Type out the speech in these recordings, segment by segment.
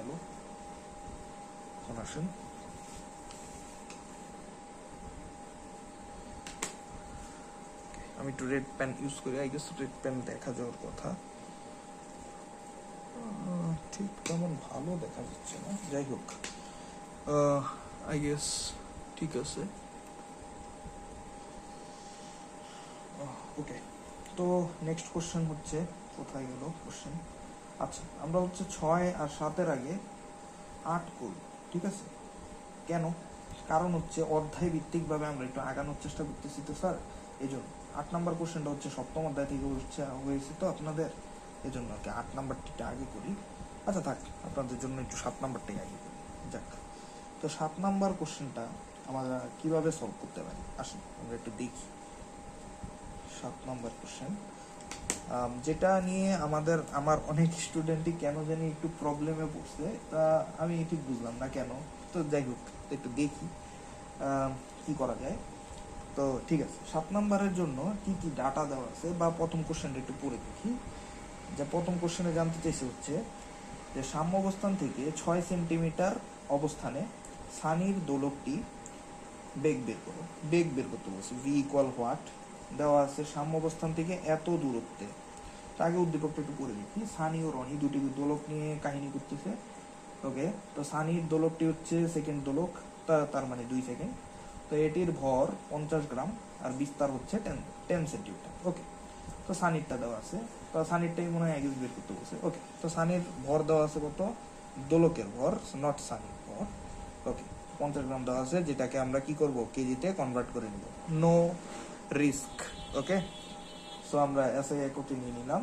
গেল। এখন আসেন আমি একটু রেড পেন ইউজ করি, আই গেস রেড পেন দেখা যাওয়ার কথা, ঠিক তেমন ভালো দেখা যাচ্ছে না, যাই হোক আই গেস ঠিক আছে। ওকে, তো নেক্সট কোশ্চেন হচ্ছে, কোথায় গেল কোশ্চেন, আচ্ছা আমরা হচ্ছে 6 আর 7-এর আগে 8 করব, ঠিক আছে? কেন? কারণ হচ্ছে অধ্যায় ভিত্তিকভাবে আমরা একটু আগানোর চেষ্টা করতেছি তো স্যার, এই জন্য 8 নাম্বার কোশ্চেনটা হচ্ছে সপ্তম অধ্যায় থেকে হয়েছে তো আপনাদের, এই জন্য আর কি 8 নাম্বারটিটা আগে করি। আচ্ছা থাক, আপনাদের জন্য একটু 7 নাম্বারটাই আগে করি। যাক, তো 7 নাম্বার কোশ্চেনটা আমরা কিভাবে সলভ করতে পারি, আসুন আমরা একটু দেখি। 7 নাম্বার কোশ্চেন, যেটা নিয়ে আমার অনেক স্টুডেন্টই কেন জানি একটু প্রবলেমে পড়ছে, তা আমি ঠিক বুঝলাম না কেন। তো যাই হোক, একটু দেখি কি করা যায়। তো ঠিক আছে, 7 নাম্বারের জন্য কি কি ডাটা দেওয়া আছে, বা প্রথম কোশ্চেনটা একটু পড়ে দেখি। যে প্রথম কোশ্চেনে জানতে চাইছে হচ্ছে যে সাম্য অবস্থান থেকে 6 সেন্টিমিটার অবস্থানে সানির দোলকটি বেগ বের করো। বেগ বের করতে বলছে, ভি ইকুয়াল হোয়াট দেওয়া আছে, সাম্য অবস্থান থেকে এত দূরত্বে। আগে উদ্দীপকটা একটু করে দেখি। সানি ও রনি দুটি দোলক নিয়ে কাহিনী করতেছে। ওকে, তো সানির দোলকটি হচ্ছে সেকেন্ড দোলক, তার মানে 2 সেকেন্ড। তো এটির ভর 50 গ্রাম আর বিস্তার হচ্ছে 10 সেন্টিমিটার। ওকে, তো সানিরটা দেওয়া আছে, তো সানিরটাই মনে হয় আগে বের করতে বলছে। ওকে, তো সানির ভর দেওয়া আছে কত, দোলকের ভর, নট সানির ভর। ওকে, 50 গ্রাম দেওয়া আছে, যেটাকে আমরা কি করব, কেজিতে কনভার্ট করে নিব, নো রিস্ক। ওকে, সো আমরা এসআই এককে নিয়ে নিলাম।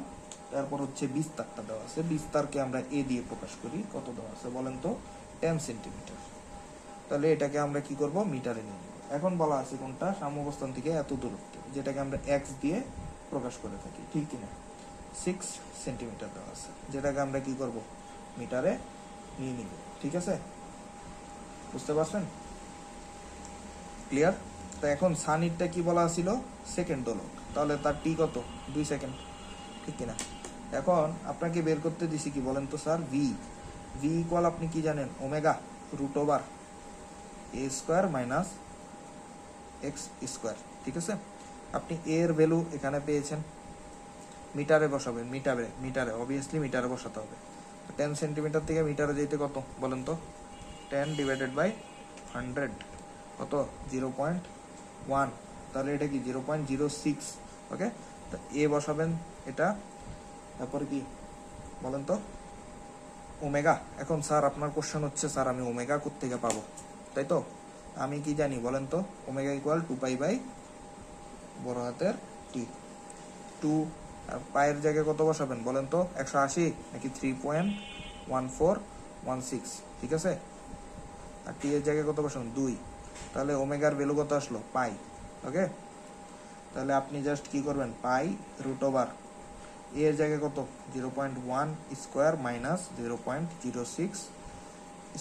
তারপর হচ্ছে বিস্তারটা দেওয়া আছে, বিস্তারকে আমরা এ দিয়ে প্রকাশ করি, কত দেওয়া আছে বলেন তো, 10 সেন্টিমিটার। তাহলে এটাকে আমরা কি করব, মিটারে নিয়ে নেব। এখন বলা আছে কোনটা, সাম্যাবস্থান থেকে এত দূরত্ব, যেটাকে আমরা এক্স দিয়ে প্রকাশ করে থাকি, ঠিক কিনা? 6 সেন্টিমিটার দেওয়া আছে, যেটাকে আমরা কি করব, মিটারে নিয়ে নিব। ঠিক আছে, বুঝতে পারছেন? ক্লিয়ার? তো এখন সানিরটা কি বলা ছিল, সেকেন্ড দোলক, তাহলে তার টি কত, 2 সেকেন্ড, ঠিক কিনা? এখন আপনাকে বের করতে দিছি কি বলেন তো স্যার, ভি। ভি ইকুয়াল আপনি কি জানেন, omega root over a square minus x square. ঠিক আছে, আপনি এ এর ভ্যালু এখানে পেয়েছেন, মিটারে বসাবেন, মিটারে অবভিয়াসলি মিটারে বসাতে হবে। 10 সেন্টিমিটার থেকে মিটারে যেতে কত বলেন তো, 10 ডিভাইডেড বাই 100 কত, 0.1, তাহলে এটা কি 0.06। ওকে, তো এ বসাবেন এটা, তারপরে কি বলেন তো, ওমেগা। এখন স্যার আপনার কোশ্চেন হচ্ছে, স্যার আমি ওমেগা কোত্থেকে পাবো, তাই তো? আমি কি জানি বলেন তো, ওমেগা ইকুয়াল 2 বাই বড় হাতের টি। 2 আর পায়ের জায়গায় কত বসাবেন বলেন তো, 180 নাকি 3.1416, ঠিক আছে? আর টি এর জায়গায় কত বসাবেন, 2। তাহলে ওমেগার ভ্যালু কত আসলো, পাই। ওকে, তাহলে আপনি জাস্ট কি করবেন, পাই রুট ওভার এর জায়গায় কত, 0.1 স্কোয়ার মাইনাস 0.06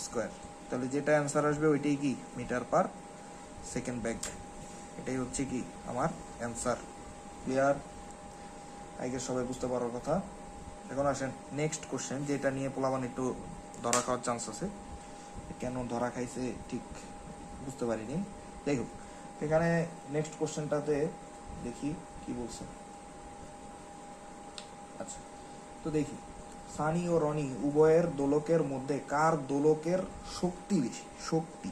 স্কোয়ার। তাহলে যেটা অ্যান্সার আসবে ওইটাই কি, মিটার পার সেকেন্ড ব্যাগ। এটাই হচ্ছে কি আমার অ্যান্সার। ক্লিয়ার? আই গেস সবাই বুঝতে পারার কথা। এখন আসেন নেক্সট কোশ্চেন, যেটা নিয়ে পোলাবান একটু ধরা খাওয়ার চান্স আছে। কেন ধরা খাইছে ঠিক বুঝতে পারিনি, যাই হোক। এখানে নেক্সট কোশ্চেনটাতে দেখি কি বলছে। আচ্ছা, তো দেখি, সানি ও রনি উভয়ের দোলকের মধ্যে কার দোলকের শক্তি বেশি, শক্তি।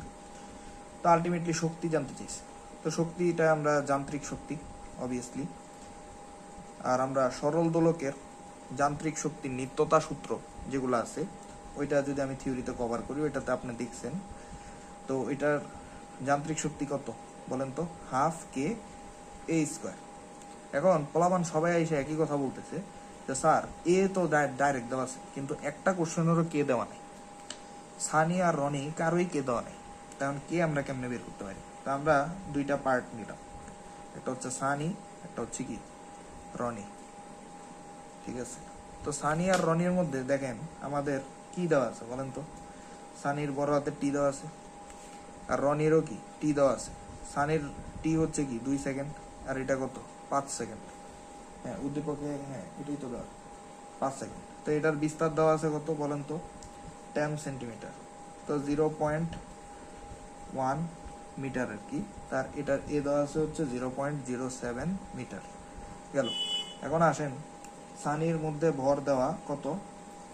তো আলটিমেটলি শক্তি জানতে চাইছে, তো শক্তিটা আমরা যান্ত্রিক শক্তি অবভিয়াসলি। আর আমরা সরল দোলকের যান্ত্রিক শক্তির নিত্যতা সূত্র যেগুলো আছে, ওইটা যদি আমি থিওরিতে কভার করি, ওইটাতে আপনি দেখছেন। তো এটার যান্ত্রিক শক্তি কত বলেন তো, হাফ কে এ স্কোয়ার। এখন পোলাবান সবাই এসে একই কথা বলতেছে যে স্যার এ তো ডাইরেক্ট দেওয়া আছে, কিন্তু একটা কোশ্চেনেরও কে দেওয়া নেই, সানি আর রনি কারোই কে দেওয়া নেই। তখন কে আমরা কেমনে বের করতে পারি? তা আমরা দুইটা পার্ট নিলাম, একটা হচ্ছে সানি, একটা হচ্ছে কি রনি। ঠিক আছে, তো সানি আর রনির মধ্যে দেখেন আমাদের কি দেওয়া আছে বলেন তো, সানির বড় হাতের টি দেওয়া আছে, আর রনিরও কি টি দেওয়া আছে। সানির টি হচ্ছে কি 2 সেকেন্ড, আর এটা কত 5 সেকেন্ড। হ্যাঁ উদ্দীপকে, হ্যাঁ এটাই তো দেওয়া 5 সেকেন্ড। তো এটার বিস্তার দেওয়া আছে কত বলেন তো, 10 সেন্টিমিটার, তো 0.1 মিটার আর কি, তার এটার এ দেওয়া আছে হচ্ছে 0.07 মিটার গেল। এখন আসেন সানির মধ্যে ভর দেওয়া কত,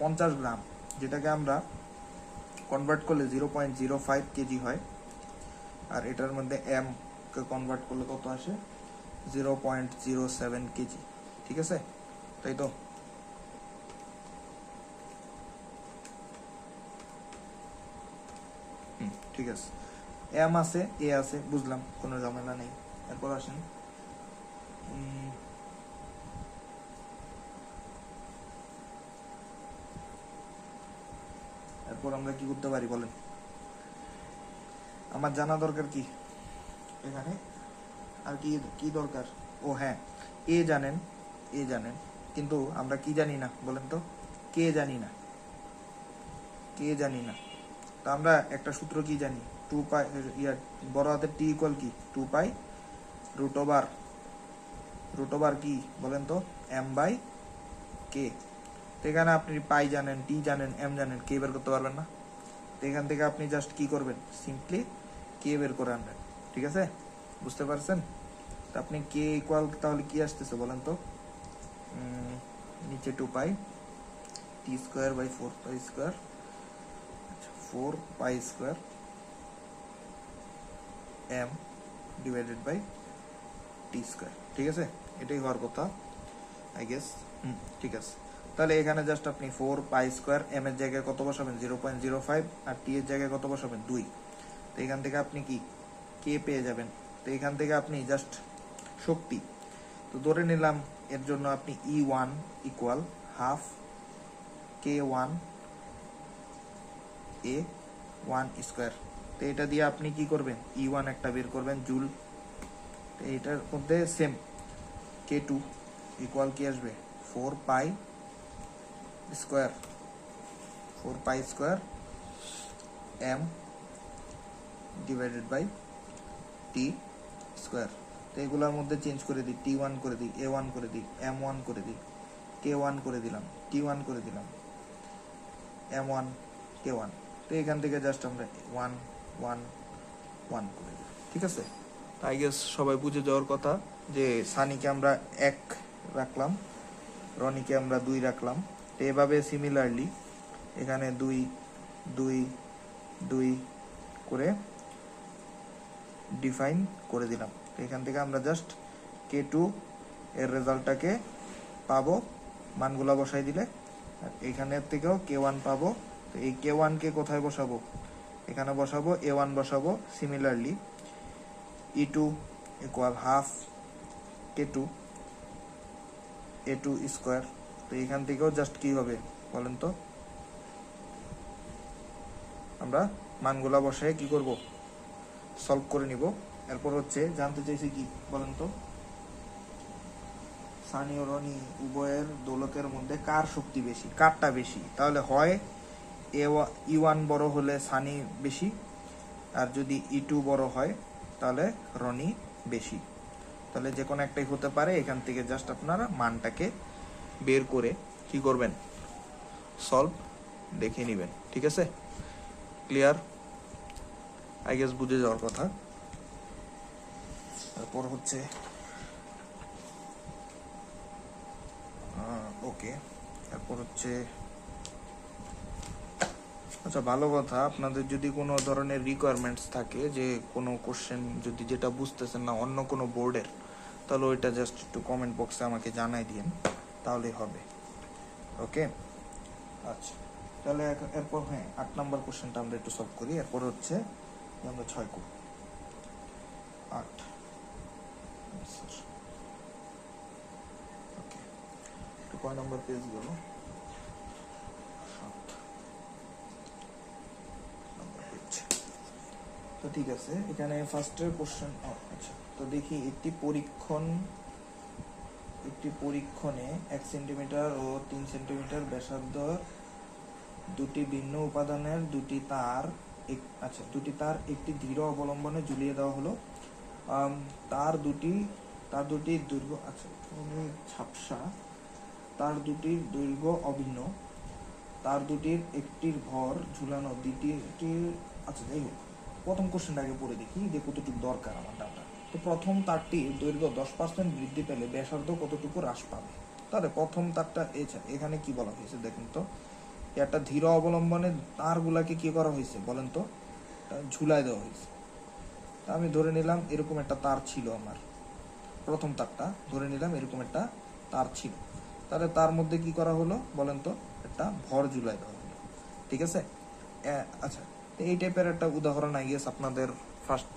50 গ্রাম, যেটাকে আমরা কনভার্ট করলে 0.05 কেজি হয়, আর এটার মধ্যে এম কে কনভার্ট করলে কত আসে, 0.07 কেজি। ঠিক আছে, তাই তো? ঠিক আছে, এম আছে, এ আছে, বুঝলাম, কোনো ঝামেলা নেই। এরপর আসেন এরপর আমরা কি করতে পারি বলেন? আমার জানা দরকার কি এখানে, আর কি কি দরকার? ও হ্যাঁ, এ জানেন, এ জানেন, কিন্তু আমরা কি জানি না বলেন তো? কে জানি না, কে জানি না। তো আমরা একটা সূত্র কি জানি, 2 পাই, বড় হাতের টি ইকুয়াল কি 2 পাই রুট ওভার কি বলেন তো, এম বাই কে। তো এখানে আপনি পাই জানেন, টি জানেন, এম জানেন, কে বের করতে পারবেন না। তো এখান থেকে আপনি জাস্ট কি করবেন, সিম্পলি কে বের করে আনবেন। ঠিক আছে, বুঝতে পারছেন? তো আপনি কে ইকুয়াল তাহলে কি আসতেছে বলেন তো, নিচে 2 pi T square by 4 pi square, 4 pi square M divided by T square. ঠিক আছে, এটাই হওয়ার কথা আই গেস। ঠিক আছে, তাহলে এখানে জাস্ট আপনি 4 পাই স্কোয়ার, এম এর জায়গায় কত বসাবেন 0.05, আর টি এর জায়গায় কত বসাবেন 2। তো এখান থেকে আপনি কি কে পেয়ে যাবেন। তো এখান থেকে আপনি জাস্ট শক্তি তো ধরে নিলাম, এর জন্য আপনি E1 equal half K1 A1 square. তো এটা দিয়ে আপনি কি করবেন, E1 একটা বের করবেন জুল। তো এটার মধ্যে সেম K2 ইকুয়াল কি আসবে 4 pi square, 4 pi square M divided by T square. তো এগুলোর মধ্যে চেঞ্জ করে দিই, T1 করে দিই, A1 করে দিই, M1 করে দিই, K1 করে দিলাম, T1 করে দিলাম, M1 K1। তো এখান থেকে জাস্ট আমরা 1 1 1 করে দিই। ঠিক আছে, আই গেস সবাই বুঝে যাওয়ার কথা যে সানিকে আমরা 1 রাখলাম, রনিকে আমরা 2 রাখলাম। তো এভাবে সিমিলারলি এখানে 2 2 2 করে ডিফাইন করে দিলাম। তো এখান থেকে আমরা জাস্ট K2 এর রেজাল্টটাকে পাবো, মানগুলা বসাই দিলে, আর এখানের থেকেও K1 পাবো। তো এই K1 কে কোথায় বসাবো, এখানে বসাবো, A1 বসাবো। Similarly E2 equal half K2 A2 square. তো এখান থেকেও জাস্ট কি হবে বলেন তো, আমরা মানগুলা বসায় কি করব, সলভ করে নিব। এরপর হচ্ছে জানতে চাইছি কি বলেন তো, সানি ও রনি উভয়ের দোলকের মধ্যে কার শক্তি বেশি, কারটা বেশি? তাহলে হয় E1 বড় হলে সানি বেশি, আর যদি E2 বড় হয় তাহলে রনি বেশি। তাহলে যে কোনো একটাই হতে পারে। এখান থেকে জাস্ট আপনারা মানটাকে বের করে কি করবেন, সলভ দেখে নেবেন। ঠিক আছে, ক্লিয়ার? আই গেস বুঝে যাওয়ার কথা। তারপর হচ্ছে ওকে, তারপর হচ্ছে আচ্ছা ভালো কথা, আপনাদের যদি কোনো ধরনের রিকোয়ারমেন্টস থাকে যে কোনো কোশ্চেন যদি যেটা বুঝতেছেন না অন্য কোনো বোর্ডের, তাহলে ওইটা জাস্ট একটু কমেন্ট বক্সে আমাকে জানাই দিন, তাহলেই হবে। ওকে, আচ্ছা তাহলে এরপর হ্যাঁ 8 নম্বর কোশ্চেনটা আমরা একটু সলভ করি। এরপর হচ্ছে আমরা 6 করব, 8। ওকে, তো কয় নম্বর পেজ গেল, 7 নম্বর পেজ। তো ঠিক আছে, এখানে ফার্স্টের কোশ্চেন। আচ্ছা, তো দেখি একটি পরীক্ষণে 1 সেন্টিমিটার ও 3 সেন্টিমিটার ব্যাসার্ধ দুটি ভিন্ন উপাদানের দুটি তার একটি দৃঢ় অবলম্বনে ঝুলিয়ে দেওয়া হলো। তার দুটি দৈর্ঘ্য ঝাপসা, তার দুটির দৈর্ঘ্য অভিন্ন, তার দুটির একটির ভর ঝুলানো দ্বিতীয়টির, আচ্ছা যাই হোক, প্রথম কোশ্চেনটা আগে পড়ে দেখি যে কতটুকু দরকার আমার ডাটা। তো প্রথম তারটির দৈর্ঘ্য 10% বৃদ্ধি পেলে ব্যাসার্ধ কতটুকু হ্রাস পাবে। তাহলে প্রথম তারটা এখানে কি বলা হয়েছে দেখেন তো, একটা ধীর অবলম্বনে তারগুলাকে কি করা হয়েছে বলেন তো, ঝুলাই দেওয়া হয়েছে। তা আমি ধরে নিলাম এরকম একটা তার ছিল আমার, প্রথম তারটা ধরে নিলাম এরকম একটা তার ছিল, তাহলে তার মধ্যে কি করা হলো বলেন তো, একটা ভর ঝুলাই দেওয়া হলো, ঠিক আছে। আচ্ছা, এই টাইপের একটা উদাহরণ আই গেস আপনাদের ফার্স্ট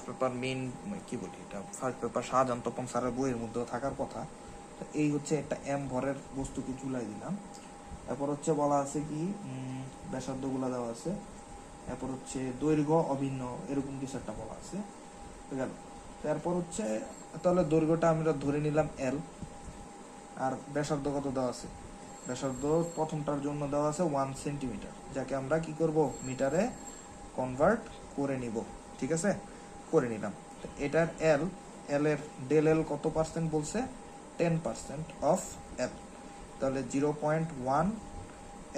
পেপার মেইন কি বলি এটা, ফার্স্ট পেপার শাহজাহান তপন স্যারের বইয়ের মধ্যেও থাকার কথা। তো এই হচ্ছে একটা এম ভরের বস্তুকে ঝুলাই দিলাম। এরপর হচ্ছে বলা আছে কি ব্যাসার্ধগুলো দেওয়া আছে, এরপর হচ্ছে দৈর্ঘ্য অভিন্ন এরকম কিছু একটা বলা আছে, গেল। তারপর হচ্ছে তাহলে দৈর্ঘ্যটা আমরা ধরে নিলাম এল, আর ব্যাসার্ধ কত দেওয়া আছে, ব্যাসার্ধ প্রথমটার জন্য দেওয়া আছে 1 সেন্টিমিটার, যাকে আমরা কি করব মিটারে কনভার্ট করে নিব, ঠিক আছে, করে নিলাম। এটার এল এর ডেল এল কত পার্সেন্ট বলছে, 10% অফ এল, তাহলে 0.1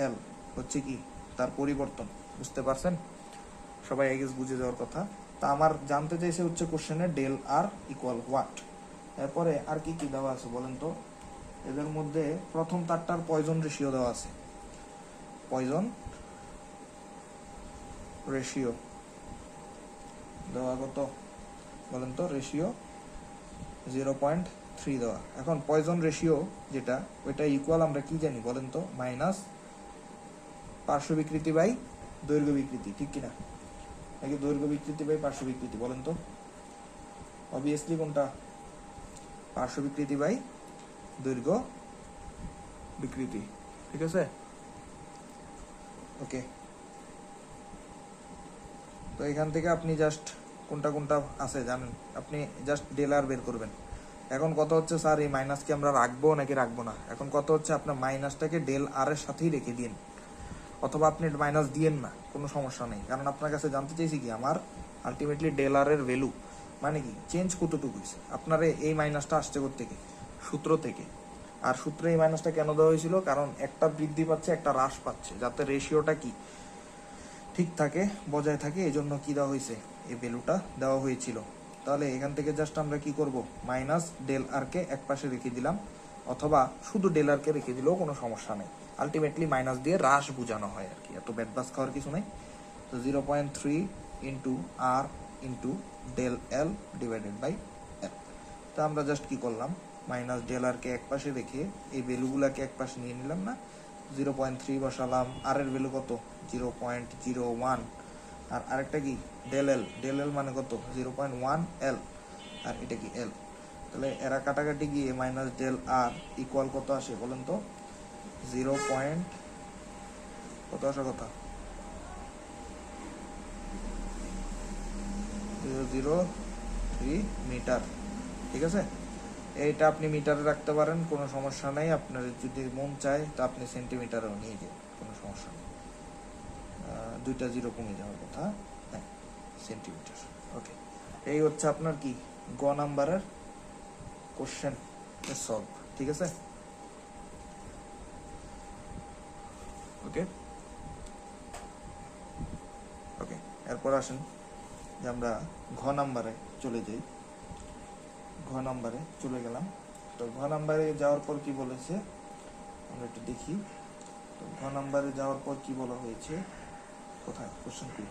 এল হচ্ছে কি তার পরিবর্তন, বুঝতে পারছেন সবাই, আই গেস বুঝে যাওয়ার কথা। তা আমার জানতে চাইছে হচ্ছে কোশ্চেনে ডেল আর ইকুয়াল হোয়াট। এরপরে আর কি কি দেওয়া আছে বলেন তো, এদের মধ্যে প্রথম তারটার পয়জন রেশিও দেওয়া আছে, পয়জন রেশিও দেওয়া কত বলেন তো, রেশিও 0.3 দেওয়া। এখন পয়জন রেশিও যেটা, ওইটা ইকুয়াল আমরা কি জানি বলেন তো, মাইনাস পার্শ্ব বিকৃতি বাই দৈর্ঘ্য বিকৃতি, ঠিক কিনা, নাকি দৈর্ঘ্য বিকৃতি বাই পার্শ্ব বিকৃতি বলেন তো, অবভিয়াসলি কোনটা, পার্শ্ব বিকৃতি বাই দৈর্ঘ্য বিকৃতি, ঠিক আছে। ওকে, তো এখান থেকে আপনি জাস্ট কোনটা কোনটা আছে জানেন, আপনি জাস্ট ডেল আর বের করবেন। এখন কত হচ্ছে স্যার এই মাইনাসকে আমরা রাখবো নাকি রাখবো না, এখন কত হচ্ছে আপনার মাইনাসটাকে ডেল আর এর সাথেই রেখে দিন, অথবা আপনি মাইনাস দিয়েন না, কোনো সমস্যা নেই, কারণ আপনার কাছে জানতে চাইছি কি আমার আলটিমেটলি ডেল আর এর ভ্যালু মানে কি চেঞ্জ কতটুকু হয়েছে। আপনার এই মাইনাসটা আসছে থেকে সূত্র থেকে, আর সূত্রে এই মাইনাসটা কেন দেওয়া হয়েছিল, কারণ একটা বৃদ্ধি পাচ্ছে একটা হ্রাস পাচ্ছে, যাতে রেশিওটা কি ঠিক থাকে, বজায় থাকে, এই জন্য কি দেওয়া হয়েছে, এই ভ্যালুটা দেওয়া হয়েছিল। তাহলে এখান থেকে জাস্ট আমরা কি করব, মাইনাস ডেল আর কে এক পাশে রেখে দিলাম, অথবা শুধু ডেল আর কে রেখে দিলেও কোনো সমস্যা নেই, আলটিমেটলি মাইনাস দিয়ে হ্রাস বোঝানো হয় আর কি, এত ব্যাটবাস খাওয়ার কিছু নেই। তো 0.3 into R into del L divided by L. তো আমরা জাস্ট কি করলাম, মাইনাস ডেল আর কে এক পাশে রেখে এই ভ্যালুগুলাকে এক পাশে নিয়ে নিলাম না, 0.3 বসালাম, আর এর ভ্যালু কত 0.01, আর আরেকটা কি ডেল এল মানে কত 0.1 এল, আর এটা কি এল, তাহলে এরা কাটাকাটি গিয়ে মাইনাস ডেল আর ইকুয়াল কত আসে বলেন তো, 0. কত আসা কথা 0.003 মিটার, ঠিক আছে। এইটা আপনি মিটারে রাখতে পারেন, কোনো সমস্যা নেই, আপনার যদি মন চায় তা আপনি সেন্টিমিটারেও নিয়ে যান, কোনো সমস্যা নেই, দুইটা জিরো কমে যাওয়ার কথা, হ্যাঁ সেন্টিমিটার। ওকে, এই হচ্ছে আপনার কি গ নাম্বারের কোশ্চেন সলভ, ঠিক আছে। ওকে ওকে, এরপর আসেন যে আমরা ঘ নাম্বারে চলে যাই, ঘ নাম্বারে চলে গেলাম। তো ঘ নাম্বারে যাওয়ার পর কি বলেছে আমরা একটু দেখি। তো ঘ নাম্বারে যাওয়ার পর কি বলা হয়েছে, কোথায় কোশ্চেন কি,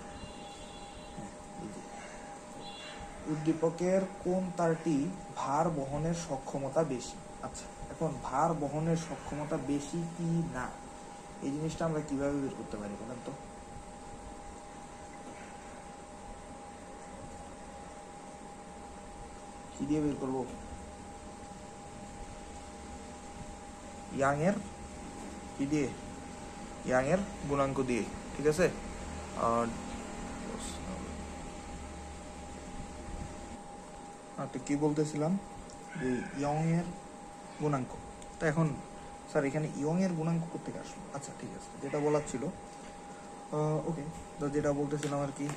উদ্দীপকের কোন তারটি ভার বহনের সক্ষমতা বেশি। আচ্ছা, এখন ভার বহনের সক্ষমতা বেশি কি না, এই জিনিসটা আমরা কিভাবে বের করতে পারি বলেন তো, কি দিয়ে বের করবো, ইয়াং এর কি দিয়ে, ইয়াং এর গুণাঙ্ক দিয়ে, ঠিক আছে। তো কি বলতেছিলাম যে ইয়ং এর গুণাঙ্ক, তো এখন স্যার এখানে ইয়ং এর গুণাঙ্ক কোথেকে আসলো, আচ্ছা ঠিক আছে, যেটা বলার ছিল ওকে, তো যেটা বলতেছিলাম আর কি,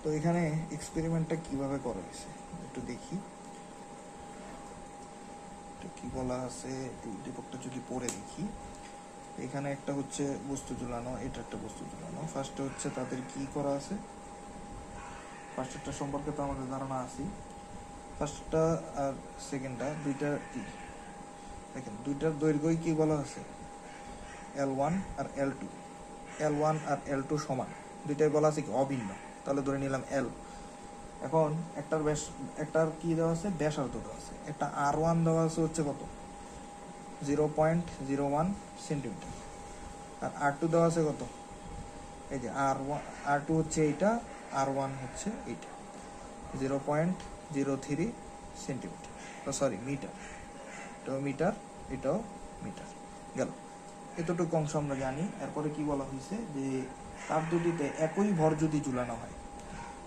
তো এখানে এক্সপেরিমেন্টটা কিভাবে করা হয়েছে একটু দেখি, কি বলা আছে, একটু উদ্দীপকটা যদি পড়ে দেখি। এখানে একটা হচ্ছে বস্তু ঝুলানো, এটা একটা বস্তু ঝুলানো। ফার্স্টে হচ্ছে তাদের কি করা আছে, ফার্স্টটা সম্পর্কে তো আমাদের ধারণা আছে। ফার্স্টটা আর সেকেন্ডটা দুইটা কি দেখেন, দুইটার দৈর্ঘ্যই কি বলা আছে, L1 আর L2। L1 আর L2 সমান, দুইটাই বলা আছে কি অভিন্ন, তাহলে ধরে নিলাম L। এখন একটার কি দেওয়া আছে, ব্যাসার্ধ দেওয়া আছে। একটা R1 দেওয়া আছে হচ্ছে কত, 0.01 সেন্টিমিটার। আর R2 দেওয়া আছে কত, এই যে R2 হচ্ছে এইটা, R1 হচ্ছে এইটা, 0.03 সেন্টিমিটার, সরি মিটার। এটাও মিটার, এটাও মিটার। গেল, এতটুকু অংশ আমরা জানি। এরপরে কি বলা হয়েছে যে তার দুটিতে একই ভর যদি ঝুলানো হয়,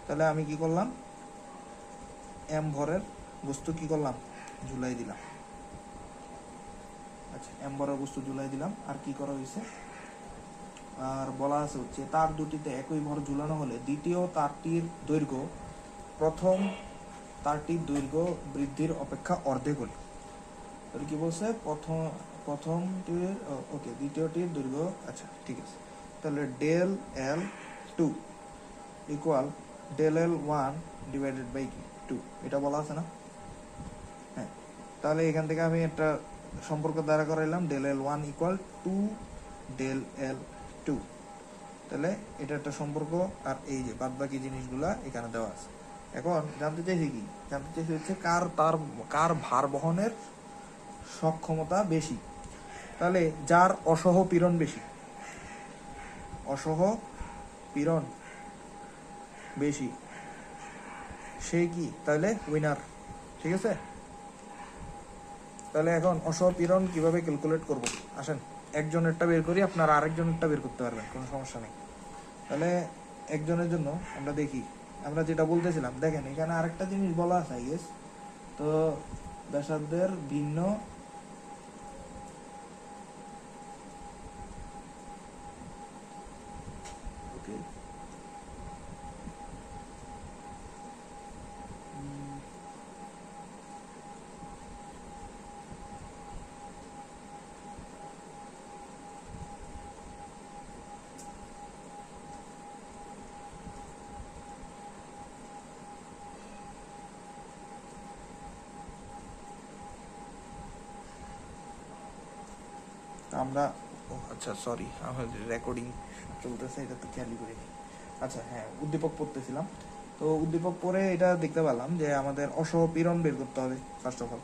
তাহলে আমি কি করলাম, m ভরের বস্তু কি করলাম, ঝুলাই দিলাম। আচ্ছা, m ভরের বস্তু ঝুলাই দিলাম। আর কি করা হয়েছে, আর বলা আছে হচ্ছে তার দুটিতে একই ভর ঝুলানো হলে দ্বিতীয় তারটির দৈর্ঘ্য প্রথম তারটির দৈর্ঘ্য বৃদ্ধির অপেক্ষা অর্ধেক হল। তাহলে কি বলছে, প্রথমটির ওকে, দ্বিতীয়টির দৈর্ঘ্য, আচ্ছা ঠিক আছে। তাহলে del L2 equal del L1 divided by কি 2, এটা বলা আছে না। হ্যাঁ, তাহলে এখান থেকে আমি একটা সম্পর্ক দ্বারা করাইলাম, del L1 equal 2 del L2। তাহলে এটা একটা সম্পর্ক। আর এই যে বাদ বাকি জিনিসগুলা এখানে দেওয়া আছে। এখন জানতে চাইছি কি, জানতে চাইছি হচ্ছে কার ভার বহনের সক্ষমতা বেশি। তাহলে যার অসহ পীড়ন বেশি, অসহ পীড়ন বেশি, সে কি তাহলে উইনার। ঠিক আছে, তাহলে এখন অসহ পীড়ন কিভাবে ক্যালকুলেট করব, আসেন একজনেরটা বের করি, আপনারা আরেকজনেরটা বের করতে পারবেন, কোনো সমস্যা নেই। তাহলে একজনের জন্য আমরা দেখি, আমরা যেটা বলতেছিলাম, দেখেন এখানে আরেকটা জিনিস বলা আছে আই গেস। তো ব্যাসার্ধের ভিন্ন আমরা, আচ্ছা সরি, আমাদের রেকর্ডিং চলতেছে, এটা তো খেয়ালই করিনি। আচ্ছা হ্যাঁ, উদ্দীপক পড়তেছিলাম। তো উদ্দীপক পড়ে এটা দেখতে পেলাম যে আমাদের অসহ পীড়ন বের করতে হবে ফার্স্ট অফ অল।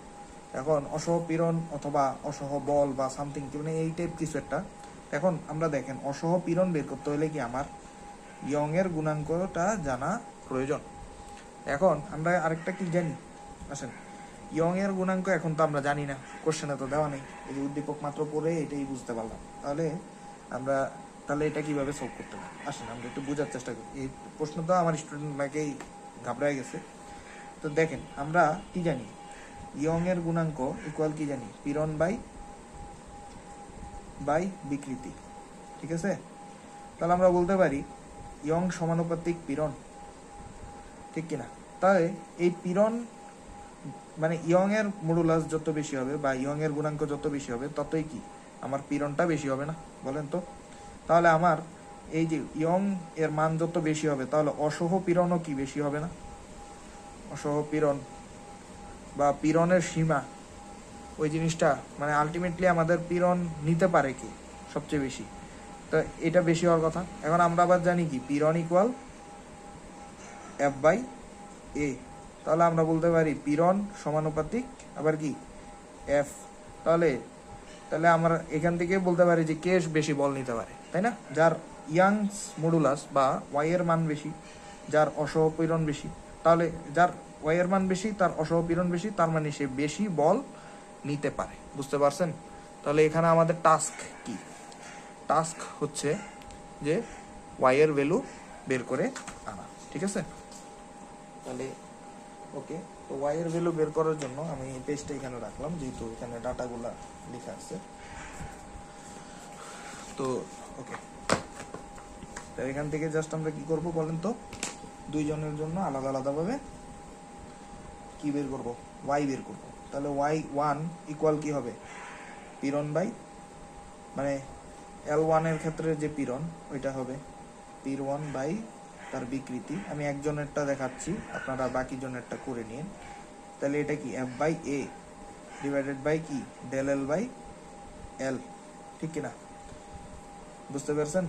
এখন অসহ পীড়ন অথবা অসহ বল বা সামথিং, মানে এই টাইপ কিছু একটা। এখন আমরা দেখেন অসহ পীড়ন বের করতে হলে কি আমার ইয়ং এর গুণাঙ্কটা জানা প্রয়োজন। এখন আমরা আরেকটা কি জানি, আসেন ইয়ং এর গুণাঙ্ক এখন তো আমরা জানি না, কোশ্চেনে তো দেওয়া নেই। এই যে উদ্দীপক মাত্র পড়ে এটাই বুঝতে পারলাম। তাহলে এটা কিভাবে সলভ করতে পারি, আসেন আমরা একটু বোঝার চেষ্টা করি। এই প্রশ্ন তো আমার স্টুডেন্ট অনেকেই ঘাবড়ায় গেছে। তো দেখেন আমরা কি জানি, ইয়ং এর গুণাঙ্ক ইকুয়াল কি জানি, পীড়ন বাই বিকৃতি। ঠিক আছে, তাহলে আমরা বলতে পারি ইয়ং সমানুপাতিক পীড়ন, ঠিক কিনা। তাহলে এই পীড়ন মানে ইয়ং এর মডুলাস যত বেশি হবে বা ইয়ং এর গুণাঙ্ক যত বেশি হবে, ততই কি আমার পীড়নটা বেশি হবে না, বলেন তো। তাহলে আমার এই যে ইয়ং এর মান যত বেশি হবে, তাহলে অসহ পীড়নও কি বেশি হবে না। অসহ পীড়ন বা পীড়নের সীমা, ওই জিনিসটা মানে আলটিমেটলি আমাদের পীড়ন নিতে পারে কি সবচেয়ে বেশি, তো এটা বেশি হওয়ার কথা। এখন আমরা আবার জানি কি পীড়ন ইকুয়াল F/A। তাহলে আমরা বলতে পারি পীড়ন সমানুপাতিক আবার কি F। তাহলে আমরা এখান থেকে বলতে পারি যে কে বেশি বল নিতে পারে, তাই না। যার ইয়াংস মডুলাস বা ওয়াই এর মান বেশি, যার অসহ পীড়ন বেশি, তাহলে যার ওয়াই এর মান বেশি তার অসহ পীড়ন বেশি, তার মানে সে বেশি বল নিতে পারে। বুঝতে পারছেন। তাহলে এখানে আমাদের টাস্ক কি, টাস্ক হচ্ছে যে ওয়াই এর ভ্যালু বের করে আনা। ঠিক আছে, তাহলে ওকে। তো ওয়াই এর ভ্যালু বের করার জন্য আমি পেজটা এখানে রাখলাম, যেহেতু এখানে ডাটাগুলা লেখা আছে। তো ওকে, তো এখান থেকে জাস্ট আমরা কি করব বলেন তো, দুইজনের জন্য আলাদা আলাদাভাবে কি বের করব, ওয়াই বের করব। তাহলে ওয়াই ওয়ান ইকুয়াল কি হবে, পীড়ন বাই মানে L1 এর ক্ষেত্রে যে পীড়ন ওইটা হবে পীর ওয়ান বাই তার বিকৃতি। আমি একজনেরটা দেখাচ্ছি, আপনারা বাকি জনেরটা করে নিন। তাহলে এটা কি F by A divided by কি ডেল এল বাই এল, ঠিক কিনা, বুঝতে পারছেন?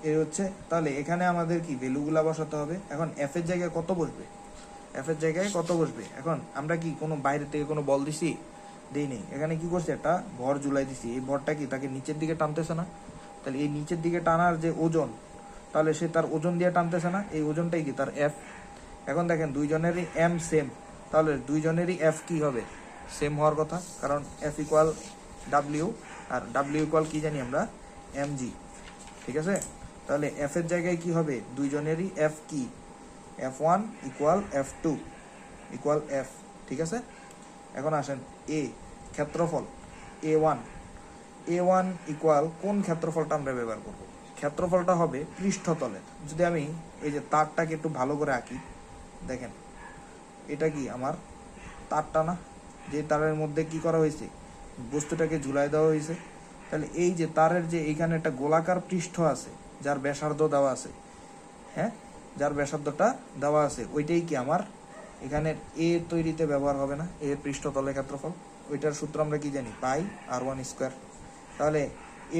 এই হচ্ছে, তাহলে এখানে আমাদের কি ভ্যালুগুলা বসাতে হবে। এখন এফ এর জায়গায় কত বসবে, এফ এর জায়গায় কত বসবে? এখন আমরা কি কোনো বাইরে থেকে কোনো বল দিছি, দেই নেই। এখানে কি করছে, একটা ভর ঝুলাই দিছি, এই ভরটা কি তাকে নিচের দিকে টানতেছে না? তাহলে এই নিচের দিকে টানার যে ওজন, তাহলে সে তার ওজন দিয়ে টানতেছে না, এই ওজনটাই কি তার এফ। এখন দেখেন দুইজনেরই এম সেম, তাহলে দুইজনেরই এফ কি হবে, সেম হওয়ার কথা, কারণ এফ ইকুয়াল ডাব্লিউ, আর ডাব্লিউ ইকুয়াল কি জানি আমরা, এম জি, ঠিক আছে। তাহলে এফ এর জায়গায় কি হবে, দুইজনেরই এফ কি, F one equal F two equal F, ঠিক আছে। এখন আসেন এ ক্ষেত্রফল এ ওয়ান ইকুয়াল কোন ক্ষেত্রফলটা আমরা ব্যবহার করব, ক্ষেত্রফলটা হবে পৃষ্ঠতলের। যদি আমি এই যে তারটাকে একটু ভালো করে আঁকি, দেখেন এটা কি আমার তারটা না, যে তারের মধ্যে কি করা হয়েছে, বস্তুটাকে ঝুলাই দেওয়া হয়েছে। তাহলে এই যে তারের যে এইখানে একটা গোলাকার পৃষ্ঠ আছে, যার ব্যাসার্ধ দেওয়া আছে, হ্যাঁ, যার ব্যাসার্ধটা দেওয়া আছে, ওইটাই কি আমার এখানে এ তৈরিতে ব্যবহার হবে না, এর পৃষ্ঠতলের ক্ষেত্রফল। ওইটার সূত্র আমরা কি জানি, পাই আর ওয়ান স্কোয়ার। তাহলে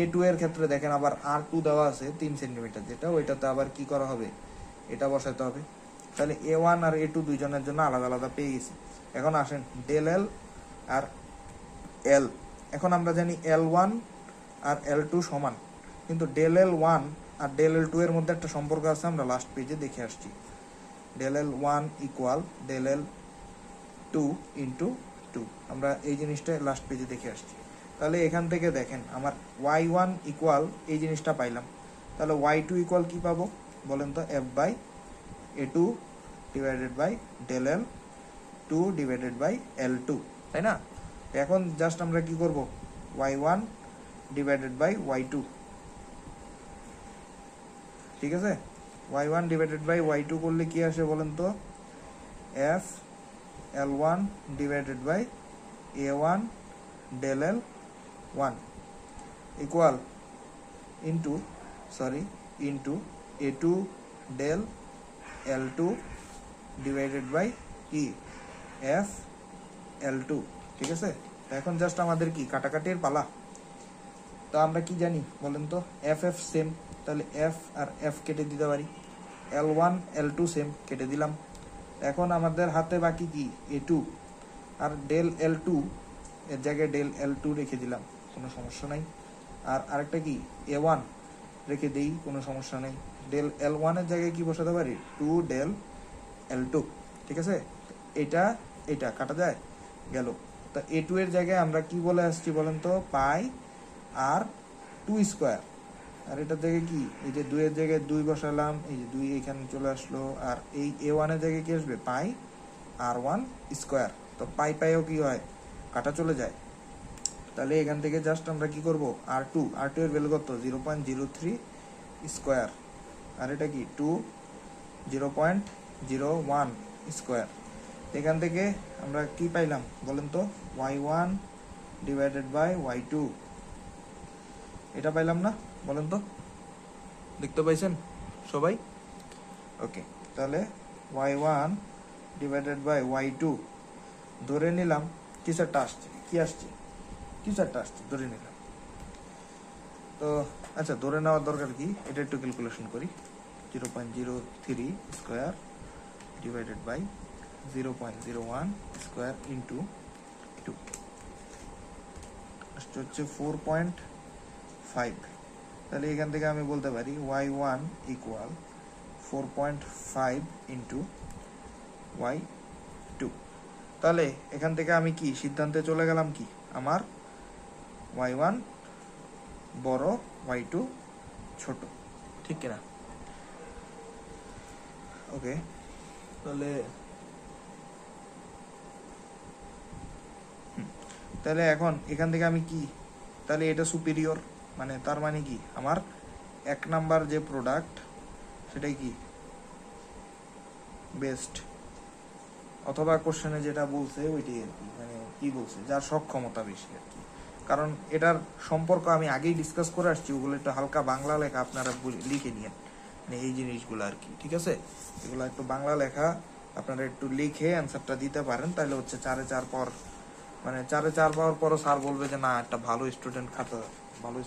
এ টু এর ক্ষেত্রে দেখেন আবার আর টু দেওয়া আছে 3 সেন্টিমিটার, যেটা ওইটাতে আবার কি করা হবে, এটা বসাতে হবে। তাহলে এ ওয়ান আর এ টু দুইজনের জন্য আলাদা আলাদা পেয়ে গেছি। এখন আসেন ডেল এল আর এল। এখন আমরা জানি এল ওয়ান আর এল টু সমান, কিন্তু ডেল এল ওয়ান আর ডেল এল টু এর মধ্যে একটা সম্পর্ক আছে, আমরা লাস্ট পেজে দেখে আসছি। Del L one equal del L two into two, আমরা এই জিনিসটা লাস্ট পেজে দেখে আসছি। তাহলে এখান থেকে দেখেন আমার ওয়াই ওয়ান ইকুয়াল এই জিনিসটা পাইলাম। তাহলে ওয়াই টু ইকুয়াল কি পাবো বলেন তো, F by A two divided by del L two divided by L two, তাই না? এখন জাস্ট আমরা কি করব, Y one divided by Y two, ঠিক আছে। Y one divided by Y two করলে কি আসে বলেন তো, F L one divided by A one del L one equal into A two del L two divided by E F L two, ঠিক আছে। এখন জাস্ট আমাদের কি কাটাকাটির পালা। তো আমরা কি জানি বলেন তো, এফ এফ সেম, তাহলে এফ আর এফ কেটে দিতে পারি, L one L to same কেটে দিলাম। এখন আমাদের হাতে বাকি কি, এ টু আর ডেল এল টু, এর জায়গায় ডেল এল টু রেখে দিলাম, কোনো সমস্যা নাই। আর আরেকটা কি এ ওয়ান রেখে দেই, কোনো সমস্যা নেই। ডেল এল ওয়ানের জায়গায় কি বসাতে পারি, টু ডেল এল টু, ঠিক আছে। এটা এটা কাটা যায়, গেল। তো এ টু এর জায়গায় আমরা কি বলে আসছি বলেন তো, পাই আর টু স্কোয়ার। আর এটার জায়গায় কি, এই যে দুইয়ের জায়গায় 2 বসালাম, এই যে 2 এখানে চলে আসলো, আর এই এ ওয়ানের জায়গায় কি আসবে, পাই আর ওয়ান স্কোয়ার। তো পাই পাইও কি হয়, কাটা চলে যায়। তাহলে এখান থেকে জাস্ট আমরা কি করব, আর টু এর ভ্যালু কত, 0.03 স্কোয়ার, আর এটা কি 0.01 স্কোয়ার। এখান থেকে আমরা কি পাইলাম বলেন তো, Y one divided by Y two, এটা পাইলাম না বলেন তো, দেখতে পাইছেন সবাই? ওকে, তাহলে Y one divided by Y two ধরে নিলাম কিছু একটা আসছে, কি আসছে, কিছু একটা আসছে ধরে নিলাম। তো আচ্ছা, ধরে নেওয়ার দরকার কি, এটা একটু ক্যালকুলেশন করি। 0.03 square divided by 0.01 square into two, হচ্ছে 4.5। তাহলে এখান থেকে আমি বলতে পারি Y one equal 4.5 into Y two. তাহলে এখান থেকে আমি কি সিদ্ধান্তে চলে গেলাম, কি আমার ওয়াই ওয়ান বড়, ওয়াই টু ছোট, ঠিক কিনা? ওকে, তাহলে তাহলে এখন এখান থেকে আমি কি, তাহলে এটা সুপিরিয়র, মানে তার মানে কি আমার 1 নাম্বার যে প্রোডাক্ট সেটাই কি বেস্ট, অথবা কোশ্চেনে যেটা বলছে ওইটাই আর কি, মানে কি বলছে, যার সক্ষমতা বেশি আর কি। কারণ এটার সম্পর্ক আমি আগেই ডিসকাস করে আসছি, ওগুলো একটু হালকা বাংলা লেখা আপনারা লিখে নিন, মানে এই জিনিসগুলো আর কি, ঠিক আছে? এগুলো একটু বাংলা লেখা আপনারা একটু লিখে অ্যান্সারটা দিতে পারেন, তাহলে হচ্ছে 4-4 পর, মানে 4-4 পাওয়ার পরও স্যার বলবে যে না একটা ভালো স্টুডেন্ট খাতা, ভালো